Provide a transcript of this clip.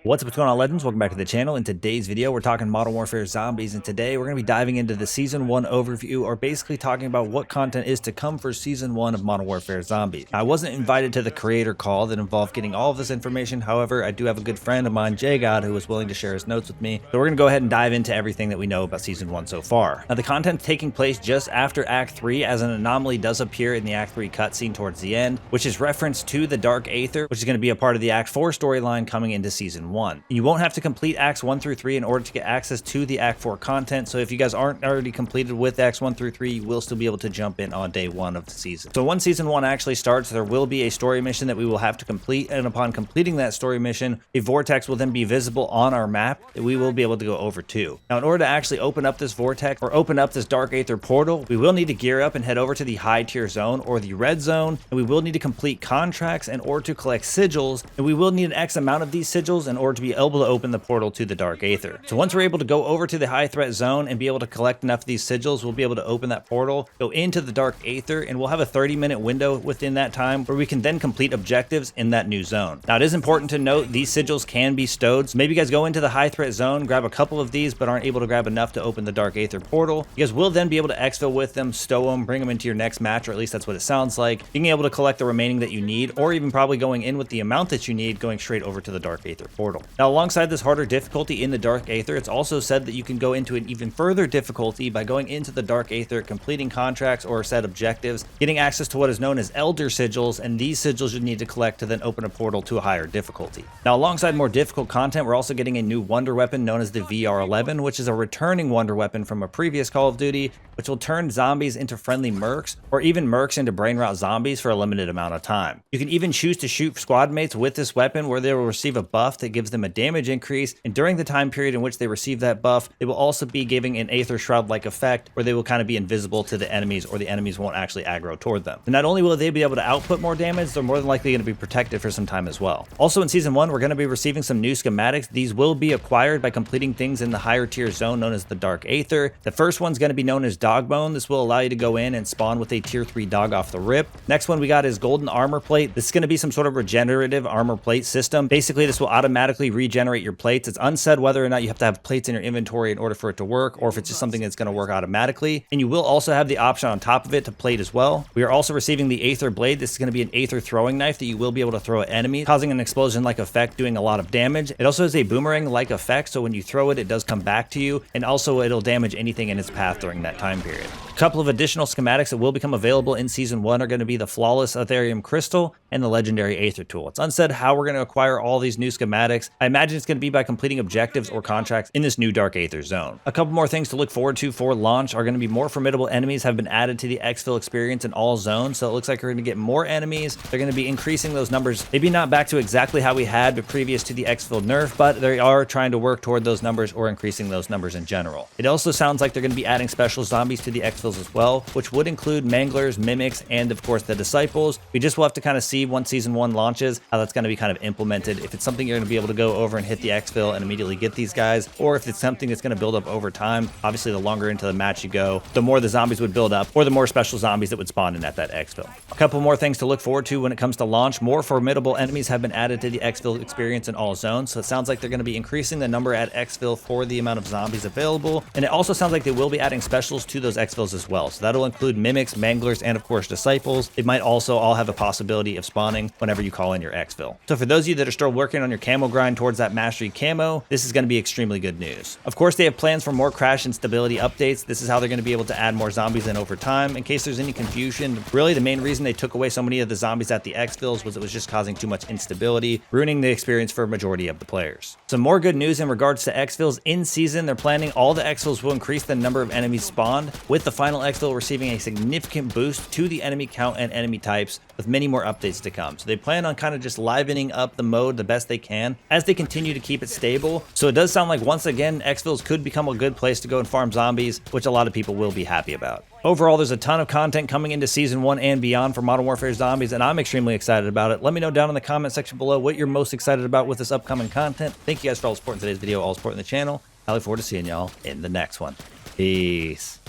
What's up, what's going on, Legends? Welcome back to the channel. In today's video, we're talking Modern Warfare Zombies, and today we're going to be diving into the Season 1 overview, or basically talking about what content is to come for Season 1 of Modern Warfare Zombies. I wasn't invited to the creator call that involved getting all of this information. However, I do have a good friend of mine, JGod, who was willing to share his notes with me. So we're going to go ahead and dive into everything that we know about Season 1 so far. Now, the content taking place just after Act 3, as an anomaly does appear in the Act 3 cutscene towards the end, which is reference to the Dark Aether, which is going to be a part of the Act 4 storyline coming into Season 1. You won't have to complete Acts 1 through 3 in order to get access to the Act 4 content, so if you guys aren't already completed with Acts 1 through 3, you will still be able to jump in on day 1 of the season. So once Season 1 actually starts, there will be a story mission that we will have to complete, and upon completing that story mission, a vortex will then be visible on our map that we will be able to go over to. Now, in order to actually open up this vortex, or open up this Dark Aether portal, we will need to gear up and head over to the high tier zone, or the red zone, and we will need to complete contracts in order to collect sigils, and we will need an X amount of these sigils in order to be able to open the portal to the Dark Aether. So once we're able to go over to the high threat zone and be able to collect enough of these sigils, we'll be able to open that portal, go into the Dark Aether, and we'll have a 30-minute window within that time where we can then complete objectives in that new zone. Now, it is important to note these sigils can be stowed, so maybe you guys go into the high threat zone, grab a couple of these, but aren't able to grab enough to open the Dark Aether portal. You guys will then be able to exfil with them, stow them, bring them into your next match, or at least that's what it sounds like, being able to collect the remaining that you need, or even probably going in with the amount that you need, going straight over to the Dark Aether portal. Now, alongside this harder difficulty in the Dark Aether, it's also said that you can go into an even further difficulty by going into the Dark Aether, completing contracts or set objectives, getting access to what is known as Elder Sigils, and these sigils you need to collect to then open a portal to a higher difficulty. Now, alongside more difficult content, we're also getting a new wonder weapon known as the VR11, which is a returning wonder weapon from a previous Call of Duty, which will turn zombies into friendly mercs, or even mercs into brain rot zombies for a limited amount of time. You can even choose to shoot squad mates with this weapon, where they will receive a buff that gives them a damage increase, and during the time period in which they receive that buff, they will also be giving an Aether Shroud-like effect, where they will kind of be invisible to the enemies, or the enemies won't actually aggro toward them. And not only will they be able to output more damage, they're more than likely going to be protected for some time as well. Also in Season 1, we're going to be receiving some new schematics. These will be acquired by completing things in the higher tier zone known as the Dark Aether. The first one's going to be known as Dogbone. This will allow you to go in and spawn with a tier 3 dog off the rip. Next one we got is Golden Armor Plate. This is going to be some sort of regenerative armor plate system. Basically, this will automatically regenerate your plates. It's unsaid whether or not you have to have plates in your inventory in order for it to work, or if it's just something that's going to work automatically. And you will also have the option on top of it to plate as well. We are also receiving the Aether Blade. This is going to be an Aether throwing knife that you will be able to throw at enemies, causing an explosion-like effect, doing a lot of damage. It also has a boomerang-like effect, so when you throw it, it does come back to you, and also it'll damage anything in its path during that time period. A couple of additional schematics that will become available in Season 1 are going to be the Flawless Aetherium Crystal and the Legendary Aether Tool. It's unsaid how we're going to acquire all these new schematics. I imagine it's going to be by completing objectives or contracts in this new Dark Aether zone. A couple more things to look forward to for launch are going to be more formidable enemies have been added to the Exfil experience in all zones, so it looks like we're going to get more enemies. They're going to be increasing those numbers, maybe not back to exactly how we had but previous to the Exfil nerf, but they are trying to work toward those numbers or increasing those numbers in general. It also sounds like they're going to be adding special zombies to the Exfils as well, which would include Manglers, Mimics, and of course the Disciples. We just will have to kind of see once Season 1 launches how that's going to be kind of implemented, if it's something you're going to be able to go over and hit the Exfil and immediately get these guys, or if it's something that's going to build up over time. Obviously, the longer into the match you go, the more the zombies would build up, or the more special zombies that would spawn in at that Exfil. A couple more things to look forward to when it comes to launch. More formidable enemies have been added to the Exfil experience in all zones, so it sounds like they're going to be increasing the number at Exfil for the amount of zombies available, and it also sounds like they will be adding specials to those Exfils as well. So that'll include Mimics, Manglers, and of course Disciples. They might also all have a possibility of spawning whenever you call in your Exfil. So for those of you that are still working on your camo grind towards that Mastery camo, this is going to be extremely good news. Of course, they have plans for more crash and stability updates. This is how they're going to be able to add more zombies in over time. In case there's any confusion, really the main reason they took away so many of the zombies at the Exfils was it was just causing too much instability, ruining the experience for a majority of the players. Some more good news in regards to Exfils in season. They're planning all the Exfils will increase the number of enemies spawned, with the final Exfil receiving a significant boost to the enemy count and enemy types, with many more updates to come. So they plan on kind of just livening up the mode the best they can as they continue to keep it stable. So it does sound like once again Exfils could become a good place to go and farm zombies, which a lot of people will be happy about. Overall, there's a ton of content coming into Season 1 and beyond for Modern Warfare Zombies, and I'm extremely excited about it. Let me know down in the comment section below what you're most excited about with this upcoming content. Thank you guys for all the support in today's video, all support in the channel. I look forward to seeing y'all in the next one. Peace.